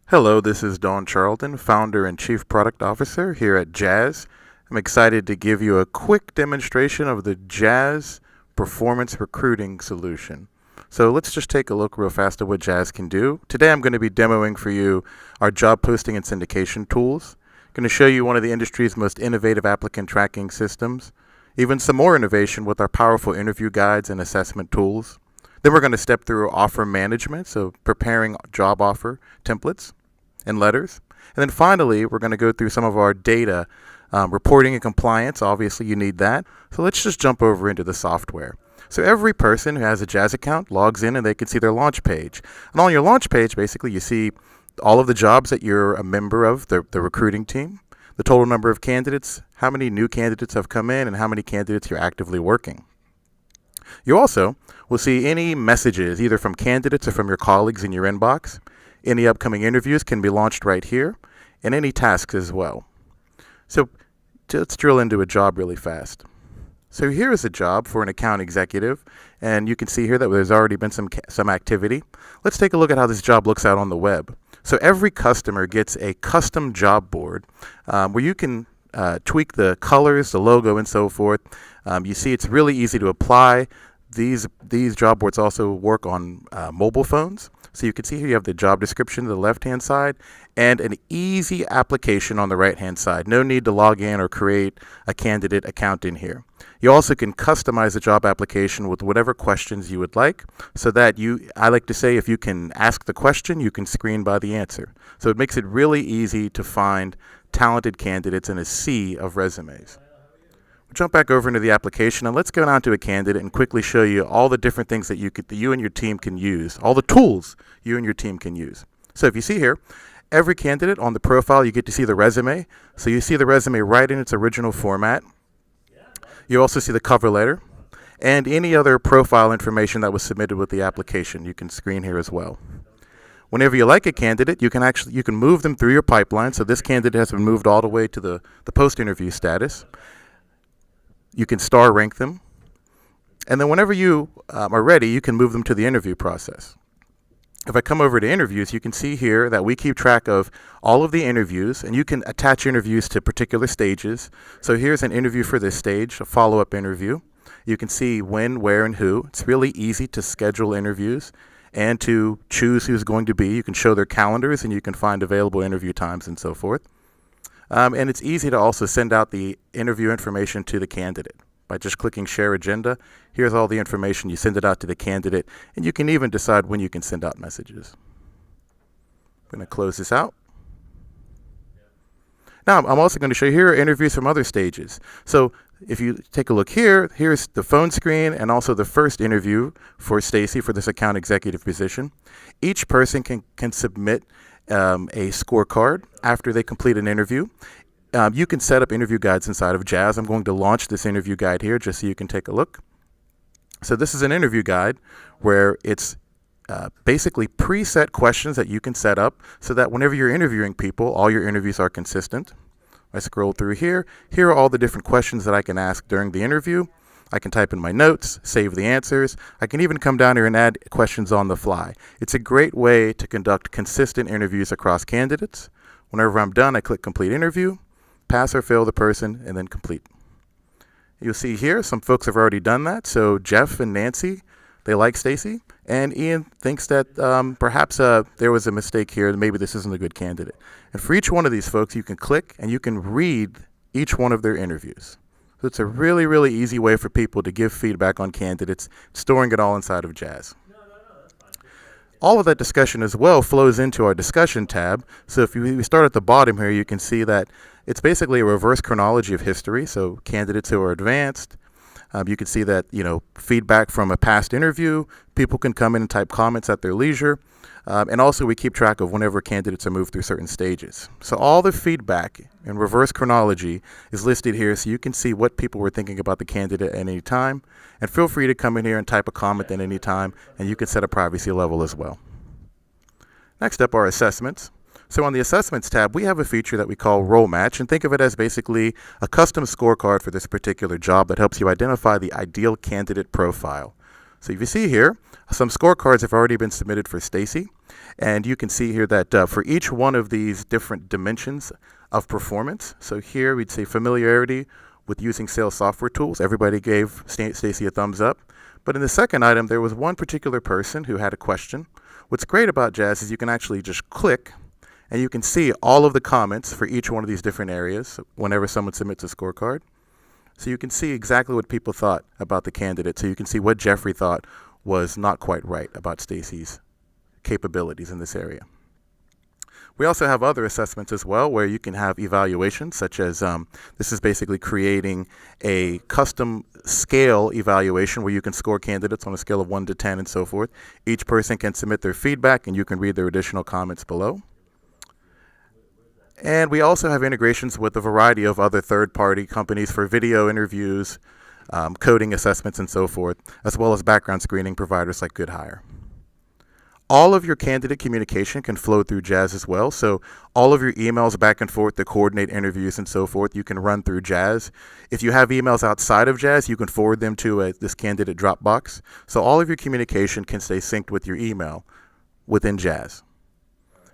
Hello, this is Dawn Charlton, founder and chief product officer here at Jazz. I'm excited to give you a quick demonstration of the Jazz performance recruiting solution. So let's just take a look real fast at what Jazz can do. Today I'm going to be demoing for you our job posting and syndication tools. I'm going to show you one of the industry's most innovative applicant tracking systems, even some more innovation with our powerful interview guides and assessment tools. Then we're going to step through offer management, so preparing job offer templates and letters. And then finally, we're going to go through some of our data reporting and compliance. Obviously, you need that. So let's just jump over into the software. So every person who has a Jazz account logs in and they can see their launch page. And on your launch page, basically, you see all of the jobs that you're a member of, the recruiting team, the total number of candidates, how many new candidates have come in, and how many candidates you're actively working. You also will see any messages, either from candidates or from your colleagues in your inbox. Any upcoming interviews can be launched right here, and any tasks as well. So let's drill into a job really fast. So here is a job for an account executive, and you can see here that there's already been some activity. Let's take a look at how this job looks out on the web. So every customer gets a custom job board where you can tweak the colors, the logo, and so forth. You see it's really easy to apply. These job boards also work on mobile phones. So you can see here you have the job description to the left-hand side and an easy application on the right-hand side. No need to log in or create a candidate account in here. You also can customize the job application with whatever questions you would like, so that I like to say, if you can ask the question, you can screen by the answer. So it makes it really easy to find talented candidates in a sea of resumes. We'll jump back over into the application and let's go down to a candidate and quickly show you all the different things that you and your team can use, all the tools you and your team can use. So if you see here, every candidate on the profile, you get to see the resume. So you see the resume right in its original format. You also see the cover letter and any other profile information that was submitted with the application. You can screen here as well. Whenever you like a candidate, you can move them through your pipeline. So this candidate has been moved all the way to the post-interview status. You can star rank them. And then whenever you are ready, you can move them to the interview process. If I come over to interviews, you can see here that we keep track of all of the interviews, and you can attach interviews to particular stages. So here's an interview for this stage, a follow-up interview. You can see when, where, and who. It's really easy to schedule interviews and to choose who's going to be. You can show their calendars, and you can find available interview times and so forth. And it's easy to also send out the interview information to the candidate by just clicking Share Agenda. Here's all the information. You send it out to the candidate, and you can even decide when you can send out messages. I'm going to close this out. Now, I'm also going to show you here are interviews from other stages. So if you take a look here, here's the phone screen and also the first interview for Stacy for this account executive position. Each person can submit a scorecard after they complete an interview. You can set up interview guides inside of Jazz. I'm going to launch this interview guide here just so you can take a look. So this is an interview guide where it's basically preset questions that you can set up so that whenever you're interviewing people, all your interviews are consistent. I scroll through here. Here are all the different questions that I can ask during the interview. I can type in my notes, save the answers. I can even come down here and add questions on the fly. It's a great way to conduct consistent interviews across candidates. Whenever I'm done, I click Complete Interview, pass or fail the person, and then complete. You'll see here some folks have already done that. So Jeff and Nancy, they like Stacy, and Ian thinks that perhaps there was a mistake here, and maybe this isn't a good candidate. And for each one of these folks, you can click and you can read each one of their interviews. So it's a really, really easy way for people to give feedback on candidates, storing it all inside of Jazz. All of that discussion as well flows into our discussion tab. So if we start at the bottom here, you can see that it's basically a reverse chronology of history. So candidates who are advanced, you can see that, feedback from a past interview, people can come in and type comments at their leisure. And also we keep track of whenever candidates are moved through certain stages. So all the feedback in reverse chronology is listed here so you can see what people were thinking about the candidate at any time. And feel free to come in here and type a comment at any time, and you can set a privacy level as well. Next up are assessments. So on the Assessments tab, we have a feature that we call Role Match, and think of it as basically a custom scorecard for this particular job that helps you identify the ideal candidate profile. So if you see here, some scorecards have already been submitted for Stacy. And you can see here that for each one of these different dimensions of performance, so here we'd say familiarity with using sales software tools. Everybody gave Stacy a thumbs up. But in the second item, there was one particular person who had a question. What's great about Jazz is you can actually just click and you can see all of the comments for each one of these different areas whenever someone submits a scorecard. So you can see exactly what people thought about the candidate. So you can see what Jeffrey thought was not quite right about Stacy's capabilities in this area. We also have other assessments as well where you can have evaluations, such as this is basically creating a custom scale evaluation where you can score candidates on a scale of 1 to 10 and so forth. Each person can submit their feedback and you can read their additional comments below. And we also have integrations with a variety of other third-party companies for video interviews, coding assessments, and so forth, as well as background screening providers like GoodHire. All of your candidate communication can flow through Jazz as well. So all of your emails back and forth to coordinate interviews and so forth, you can run through Jazz. If you have emails outside of Jazz, you can forward them to this candidate Dropbox. So all of your communication can stay synced with your email within Jazz.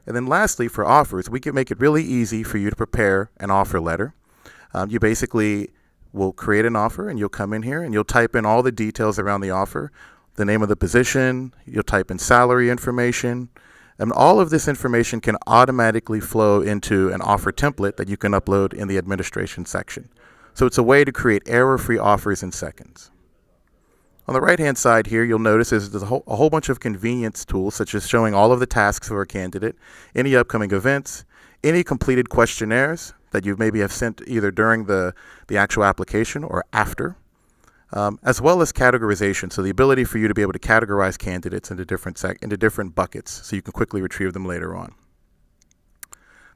And then lastly, for offers, we can make it really easy for you to prepare an offer letter. You basically will create an offer and you'll come in here and you'll type in all the details around the offer, the name of the position, you'll type in salary information, and all of this information can automatically flow into an offer template that you can upload in the administration section. So it's a way to create error-free offers in seconds. On the right-hand side here, you'll notice there's a whole bunch of convenience tools, such as showing all of the tasks for a candidate, any upcoming events, any completed questionnaires that you maybe have sent either during the actual application or after, as well as categorization, so the ability for you to be able to categorize candidates into different buckets so you can quickly retrieve them later on.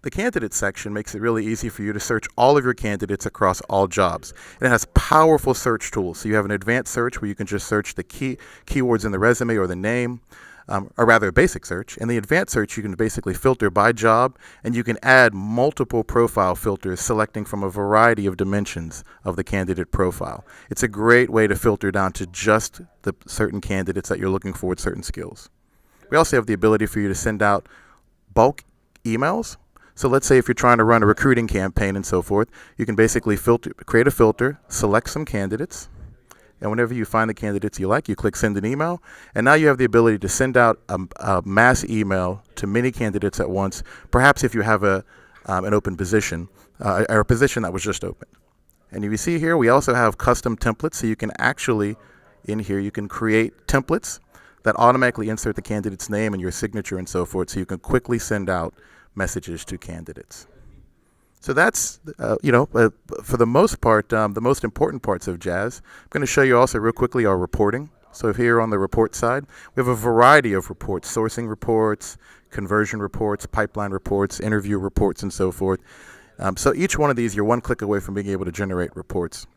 The candidate section makes it really easy for you to search all of your candidates across all jobs. And it has powerful search tools. So you have an advanced search where you can just search the keywords in the resume or the name, or rather a basic search. In the advanced search, you can basically filter by job, and you can add multiple profile filters selecting from a variety of dimensions of the candidate profile. It's a great way to filter down to just the certain candidates that you're looking for with certain skills. We also have the ability for you to send out bulk emails. So let's say if you're trying to run a recruiting campaign and so forth, you can basically create a filter, select some candidates, and whenever you find the candidates you like, you click send an email, and now you have the ability to send out a mass email to many candidates at once, perhaps if you have an open position, or a position that was just open. And if you see here, we also have custom templates, so you can actually, in here, you can create templates that automatically insert the candidate's name and your signature and so forth, so you can quickly send out messages to candidates. So that's, for the most part, the most important parts of Jazz. I'm going to show you also real quickly our reporting. So here on the report side, we have a variety of reports, sourcing reports, conversion reports, pipeline reports, interview reports, and so forth. So each one of these, you're one click away from being able to generate reports.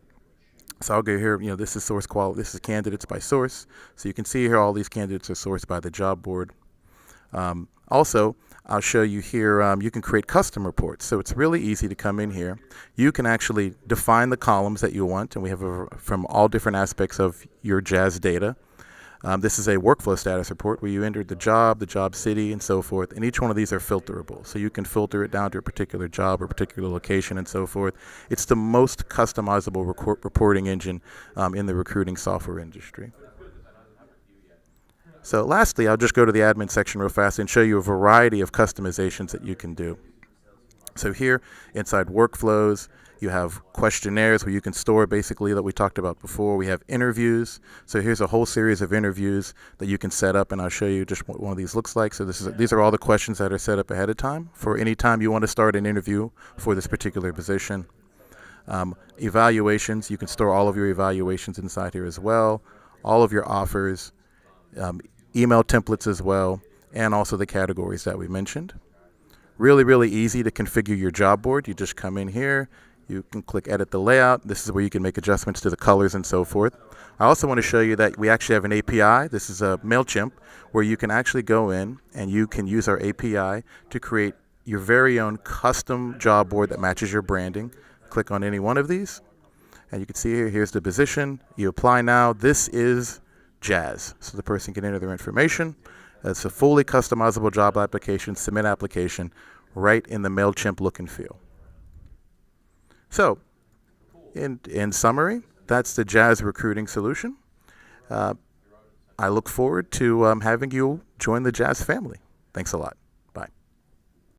So I'll go here, this is source quality, this is candidates by source. So you can see here all these candidates are sourced by the job board. Also, I'll show you here, you can create custom reports. So it's really easy to come in here. You can actually define the columns that you want, and we have from all different aspects of your Jazz data. This is a workflow status report where you entered the job city, and so forth, and each one of these are filterable. So you can filter it down to a particular job or particular location and so forth. It's the most customizable reporting engine in the recruiting software industry. So lastly, I'll just go to the admin section real fast and show you a variety of customizations that you can do. So here inside workflows, you have questionnaires where you can store basically that we talked about before. We have interviews. So here's a whole series of interviews that you can set up, and I'll show you just what one of these looks like. So these are all the questions that are set up ahead of time for any time you want to start an interview for this particular position. Evaluations, you can store all of your evaluations inside here as well, all of your offers, email templates as well, and also the categories that we mentioned. Really, really easy to configure your job board. You just come in here, you can click edit the layout. This is where you can make adjustments to the colors and so forth. I also want to show you that we actually have an API. This is a MailChimp where you can actually go in and you can use our API to create your very own custom job board that matches your branding. Click on any one of these, and you can see here's the position. You apply now. This is Jazz. So the person can enter their information, It's a fully customizable job application, submit application, right in the MailChimp look and feel. So, in summary, that's the Jazz recruiting solution. I look forward to having you join the Jazz family. Thanks a lot.